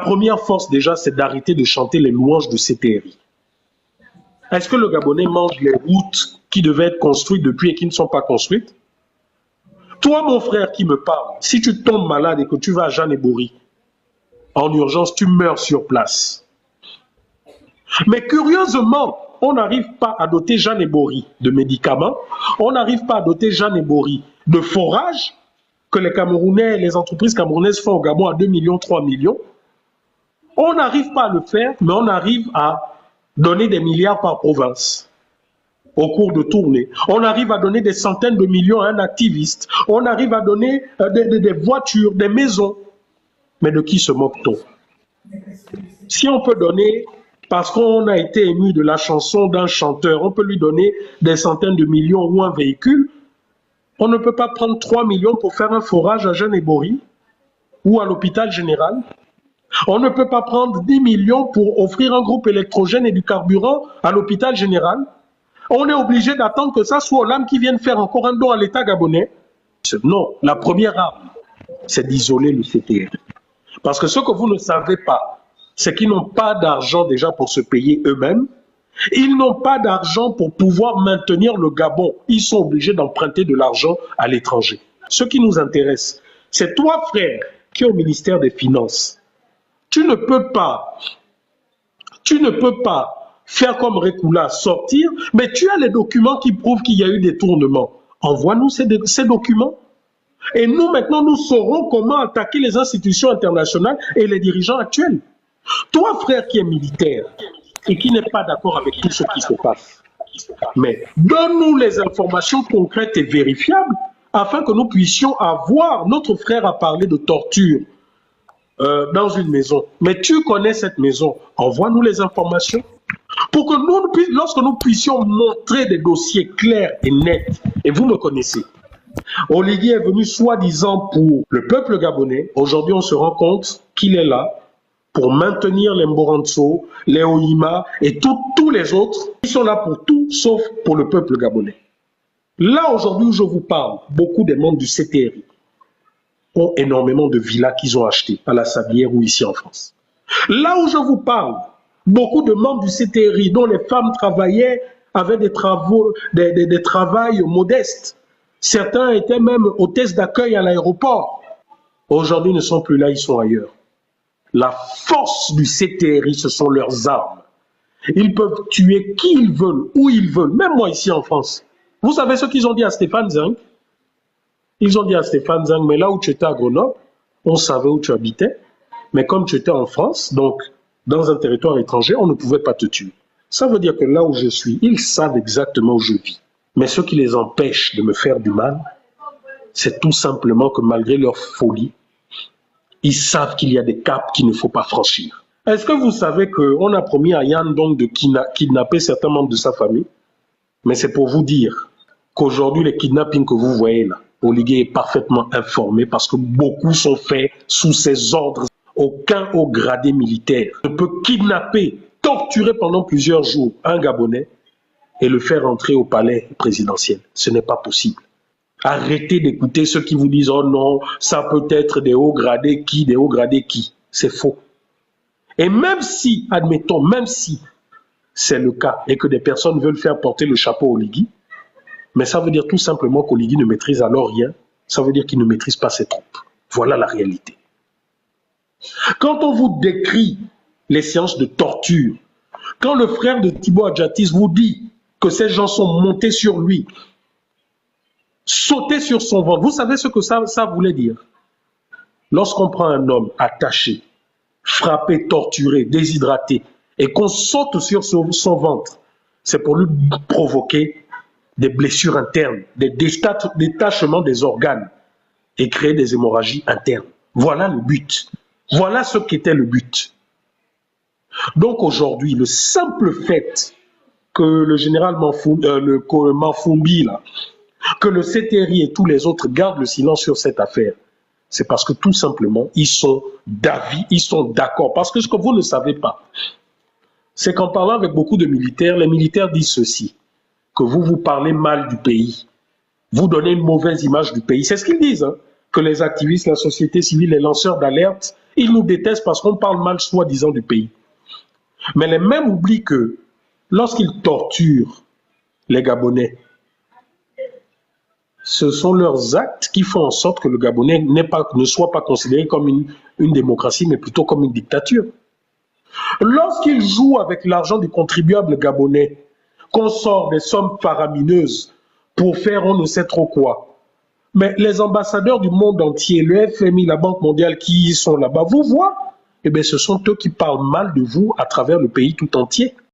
La première force déjà, c'est d'arrêter de chanter les louanges de CTRI. Est-ce que le Gabonais mange les routes qui devaient être construites depuis et qui ne sont pas construites? Toi, mon frère qui me parle, si tu tombes malade et que tu vas à Jeanne et Bory, en urgence, tu meurs sur place. Mais curieusement, on n'arrive pas à doter Jeanne et Bory de médicaments, on n'arrive pas à doter Jeanne et Bory de forages que les Camerounais, les entreprises camerounaises font au Gabon à 2 millions, 3 millions. On n'arrive pas à le faire, mais on arrive à donner des milliards par province au cours de tournées. On arrive à donner des centaines de millions à un activiste. On arrive à donner des voitures, des maisons. Mais de qui se moque-t-on? Si on peut donner, parce qu'on a été ému de la chanson d'un chanteur, on peut lui donner des centaines de millions ou un véhicule, on ne peut pas prendre 3 millions pour faire un forage à Jeanne et Bory ou à l'hôpital général. On ne peut pas prendre 10 millions pour offrir un groupe électrogène et du carburant à l'hôpital général. On est obligé d'attendre que ça soit l'âme qui vienne faire encore un don à l'État gabonais. Non, la première arme, c'est d'isoler le CTRI. Parce que ce que vous ne savez pas, c'est qu'ils n'ont pas d'argent déjà pour se payer eux-mêmes. Ils n'ont pas d'argent pour pouvoir maintenir le Gabon. Ils sont obligés d'emprunter de l'argent à l'étranger. Ce qui nous intéresse, c'est toi, frère, qui es au ministère des Finances. Tu ne peux pas faire comme Rekula, sortir, mais tu as les documents qui prouvent qu'il y a eu des tournements. Envoie-nous ces documents. Et nous, maintenant, nous saurons comment attaquer les institutions internationales et les dirigeants actuels. Toi, frère qui est militaire et qui n'est pas d'accord avec tout ce qui se passe, mais donne-nous les informations concrètes et vérifiables afin que nous puissions avoir notre frère à parler de torture dans une maison. Mais tu connais cette maison, envoie-nous les informations pour que nous, lorsque nous puissions montrer des dossiers clairs et nets, et vous me connaissez, Oligui est venu soi-disant pour le peuple gabonais. Aujourd'hui, on se rend compte qu'il est là pour maintenir les Mborantso, les Oyima et tous les autres. Ils sont là pour tout, sauf pour le peuple gabonais. Là, aujourd'hui où je vous parle, beaucoup des membres du CTRI ont énormément de villas qu'ils ont achetées à la Sablière ou ici en France. Là où je vous parle, beaucoup de membres du CTRI dont les femmes travaillaient avaient des travails modestes. Certains étaient même hôtesses d'accueil à l'aéroport. Aujourd'hui, ils ne sont plus là, ils sont ailleurs. La force du CTRI, ce sont leurs armes. Ils peuvent tuer qui ils veulent, où ils veulent, même moi ici en France. Vous savez ce qu'ils ont dit à Stéphane Zeng? Ils ont dit à Stéphane Zeng, mais là où tu étais à Grenoble, on savait où tu habitais, mais comme tu étais en France, donc dans un territoire étranger, on ne pouvait pas te tuer. Ça veut dire que là où je suis, ils savent exactement où je vis. Mais ce qui les empêche de me faire du mal, c'est tout simplement que malgré leur folie, ils savent qu'il y a des caps qu'il ne faut pas franchir. Est-ce que vous savez qu'on a promis à Yann donc de kidnapper certains membres de sa famille? Mais c'est pour vous dire qu'aujourd'hui, les kidnappings que vous voyez là, Oligui est parfaitement informé parce que beaucoup sont faits sous ses ordres. Aucun haut gradé militaire ne peut kidnapper, torturer pendant plusieurs jours un Gabonais et le faire entrer au palais présidentiel. Ce n'est pas possible. Arrêtez d'écouter ceux qui vous disent « Oh non, ça peut être des hauts gradés qui, des hauts gradés qui ». C'est faux. Et même si, admettons, même si c'est le cas et que des personnes veulent faire porter le chapeau au Oligui, mais ça veut dire tout simplement qu'Oligui ne maîtrise alors rien, ça veut dire qu'il ne maîtrise pas ses troupes. Voilà la réalité. Quand on vous décrit les séances de torture, quand le frère de Thibaut Adjatis vous dit que ces gens sont montés sur lui, sautés sur son ventre, vous savez ce que ça voulait dire? Lorsqu'on prend un homme attaché, frappé, torturé, déshydraté, et qu'on saute sur son ventre, c'est pour lui provoquer des blessures internes, des détachements des organes et créer des hémorragies internes. Voilà le but. Voilà ce qu'était le but. Donc aujourd'hui, le simple fait que le général Mafumbi, que le CTRI et tous les autres gardent le silence sur cette affaire, c'est parce que tout simplement, ils sont d'avis, ils sont d'accord. Parce que ce que vous ne savez pas, c'est qu'en parlant avec beaucoup de militaires, les militaires disent ceci, que vous parlez mal du pays, vous donnez une mauvaise image du pays. C'est ce qu'ils disent. Hein. que les activistes, la société civile, les lanceurs d'alerte, ils nous détestent parce qu'on parle mal soi-disant du pays. Mais les mêmes oublient que lorsqu'ils torturent les Gabonais, ce sont leurs actes qui font en sorte que le Gabonais ne soit pas considéré comme une démocratie, mais plutôt comme une dictature. Lorsqu'ils jouent avec l'argent du contribuable gabonais, qu'on sort des sommes faramineuses pour faire on ne sait trop quoi, mais les ambassadeurs du monde entier, le FMI, la Banque mondiale qui sont là-bas, vous voient, eh bien ce sont eux qui parlent mal de vous à travers le pays tout entier.